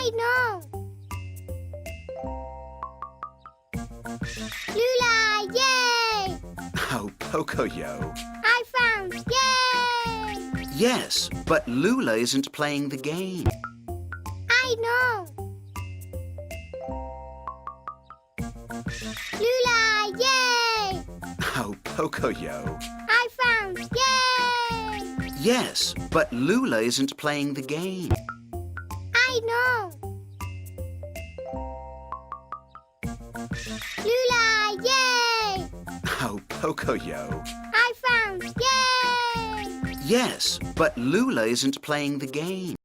I know. Lula, yay! Oh, Pocoyo. I found, yay! Yes, but Lula isn't playing the game. I know. Lula, yay! Oh, Pocoyo. I found, yay! Yes, but Lula isn't playing the game. I know. Lula, yay! Oh, Pocoyo. I found, yay! Yes, but Lula isn't playing the game.